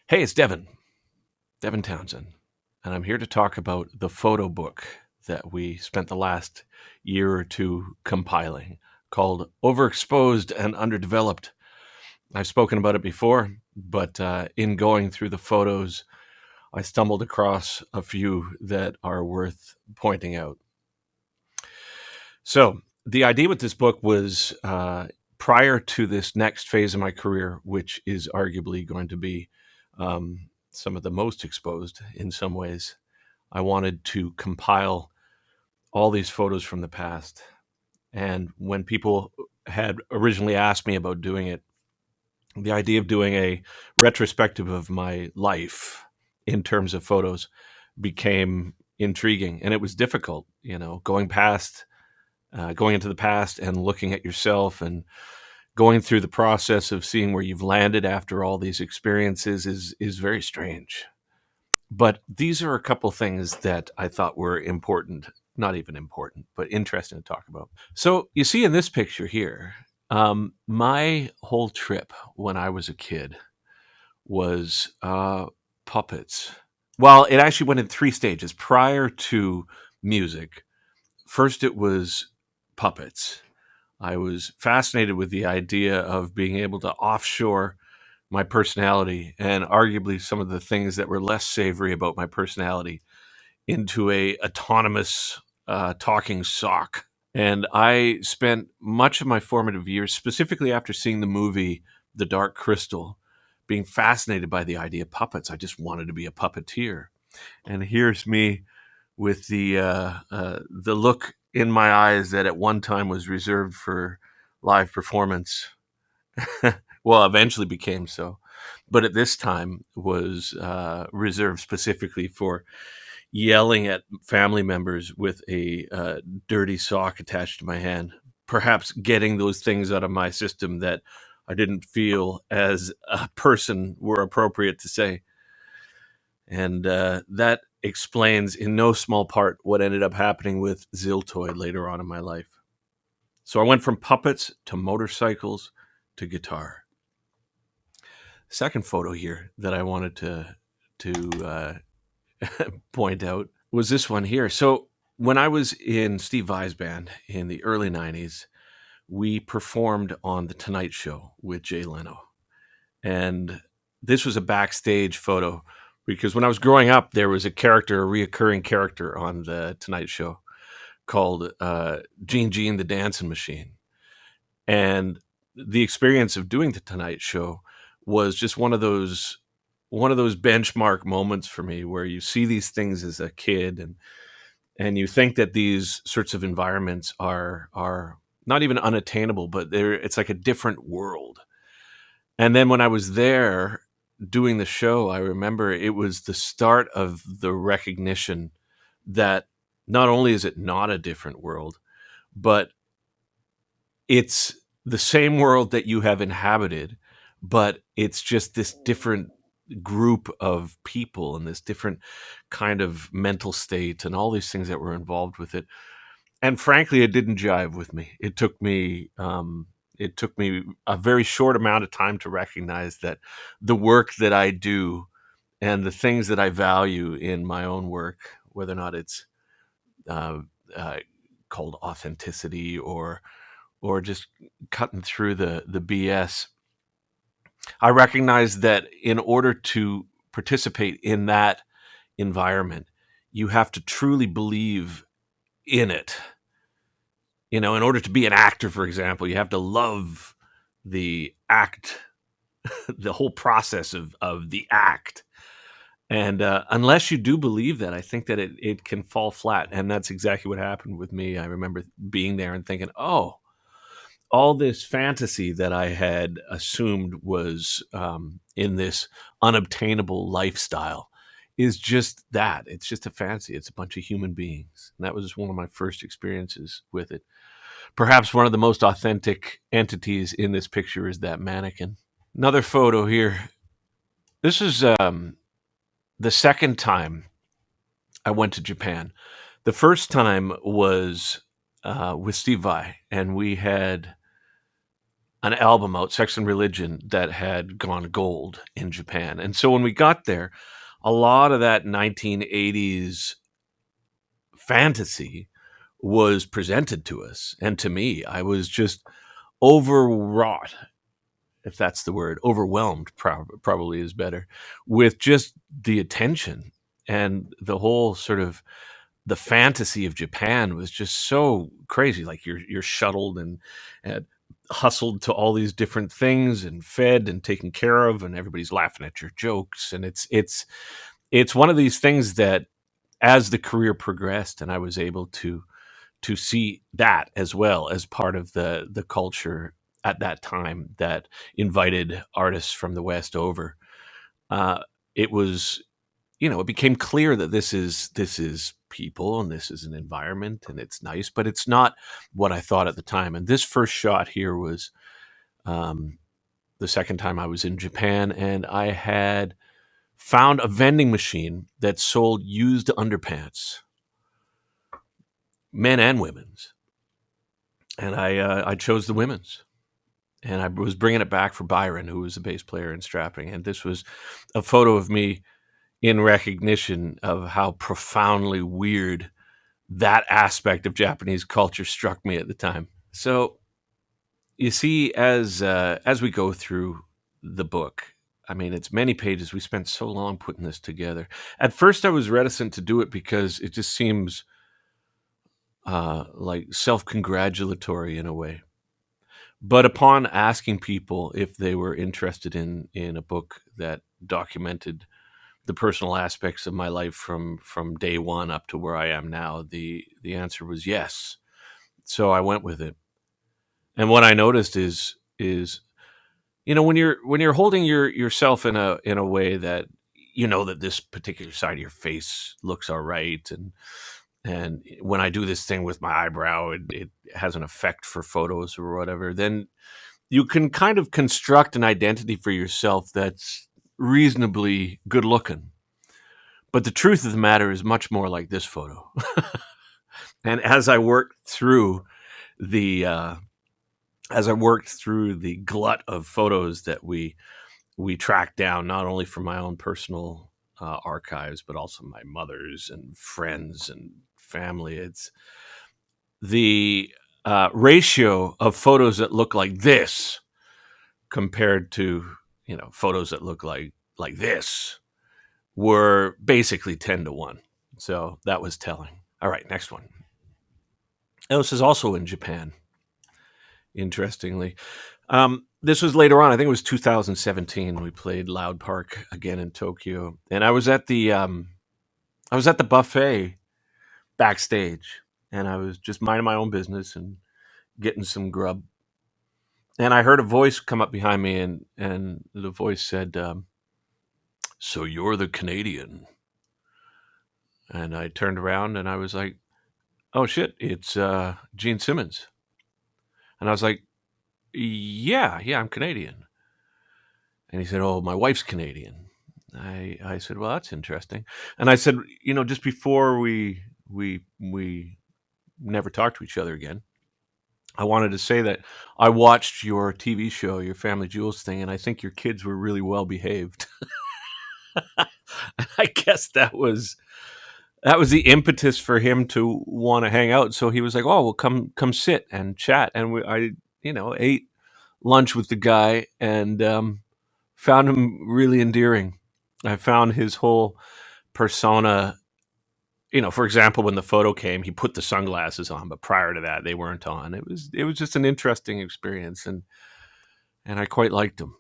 Hey, it's Devin Townsend, and I'm here to talk about the photo book that we spent the last year or two compiling called Overexposed and Underdeveloped. I've spoken about it before, but in going through the photos, I stumbled across a few that are worth pointing out. So, the idea with this book was prior to this next phase of my career, which is arguably going to be some of the most exposed in some ways. I wanted to compile all these photos from the past. And when people had originally asked me about doing it, the idea of doing a retrospective of my life in terms of photos became intriguing. And it was difficult, going into the past and looking at yourself and going through the process of seeing where you've landed after all these experiences is very strange. But these are a couple things that I thought were important, not even important, but interesting to talk about. So you see in this picture here, my whole trip when I was a kid was puppets. Well, it actually went in three stages. Prior to music, first it was puppets. I was fascinated with the idea of being able to offshore my personality and arguably some of the things that were less savory about my personality into a autonomous talking sock. And I spent much of my formative years, specifically after seeing the movie The Dark Crystal, being fascinated by the idea of puppets. I just wanted to be a puppeteer. And here's me with the look in my eyes that at one time was reserved for live performance. Well, eventually became so, but at this time was reserved specifically for yelling at family members with a dirty sock attached to my hand, perhaps getting those things out of my system that I didn't feel as a person were appropriate to say. And that explains in no small part what ended up happening with Ziltoid later on in my life. So I went from puppets to motorcycles to guitar. Second photo here that I wanted to point out was this one here. So when I was in Steve Vai's band in the early '90s, we performed on the Tonight Show with Jay Leno, and this was a backstage photo because when I was growing up, there was a reoccurring character on the Tonight Show called Gene the Dancing Machine, and the experience of doing the Tonight Show was just one of those benchmark moments for me where you see these things as a kid and you think that these sorts of environments are not even unattainable, but it's like a different world. And then when I was there doing the show, I remember it was the start of the recognition that not only is it not a different world, but it's the same world that you have inhabited, but it's just this different group of people and this different kind of mental state and all these things that were involved with it. And frankly, it didn't jive with me. It took me a very short amount of time to recognize that the work that I do and the things that I value in my own work, whether or not it's uh, uh, called authenticity or just cutting through the BS. I recognize that in order to participate in that environment, you have to truly believe in it. In order to be an actor, for example, you have to love the act, the whole process of the act. And unless you do believe that, I think that it can fall flat. And that's exactly what happened with me. I remember being there and thinking, oh, all this fantasy that I had assumed was in this unobtainable lifestyle is just that. It's just a fantasy. It's a bunch of human beings. And that was one of my first experiences with it. Perhaps one of the most authentic entities in this picture is that mannequin. Another photo here. This is the second time I went to Japan. The first time was with Steve Vai, and we had an album out, Sex and Religion, that had gone gold in Japan. And so when we got there, a lot of that 1980s fantasy was presented to us. And to me, I was just overwrought, if that's the word, overwhelmed, probably is better, with just the attention and the whole sort of the fantasy of Japan was just so crazy. Like you're shuttled and hustled to all these different things and fed and taken care of, and everybody's laughing at your jokes. And it's one of these things that, as the career progressed, and I was able to see that as well as part of the culture at that time that invited artists from the West over. Uh, it was, it became clear that this is people and this is an environment and it's nice, but it's not what I thought at the time. And this first shot here was um, the second time I was in Japan, and I had found a vending machine that sold used underpants, men and women's, and I chose the women's. And I was bringing it back for Byron, who was the bass player in Strapping. And this was a photo of me in recognition of how profoundly weird that aspect of Japanese culture struck me at the time. So you see, as we go through the book, I mean, it's many pages. We spent so long putting this together. At first, I was reticent to do it because it just seems like self-congratulatory in a way. But upon asking people if they were interested in a book that documented the personal aspects of my life from day one up to where I am now, the answer was yes. So I went with it. And what I noticed is when you're holding yourself in a way that that this particular side of your face looks all right, and when I do this thing with my eyebrow, it has an effect for photos or whatever, then you can kind of construct an identity for yourself that's reasonably good looking. But the truth of the matter is much more like this photo. And the as I worked through the glut of photos that we tracked down, not only from my own personal archives, but also my mother's and friends and family, it's the ratio of photos that look like this compared to photos that look like this were basically 10-1. So that was telling. All right, next one. This is also in Japan, interestingly. This was later on. I think it was 2017. We played Loud Park again in Tokyo, and I was at the buffet backstage, and I was just minding my own business and getting some grub. And I heard a voice come up behind me, and the voice said, "So you're the Canadian?" And I turned around and I was like, "Oh shit, it's Gene Simmons." And I was like, yeah, I'm Canadian. And he said, "Oh, my wife's Canadian." I said, "Well, that's interesting." And I said, just before we never talked to each other again, I wanted to say that I watched your TV show, your Family Jewels thing, and I think your kids were really well behaved. I guess that was the impetus for him to want to hang out. So he was like, "Oh, well, come sit and chat." And I ate lunch with the guy and found him really endearing. I found his whole persona. For example, when the photo came, he put the sunglasses on, but prior to that, they weren't on. It was just an interesting experience, and I quite liked him.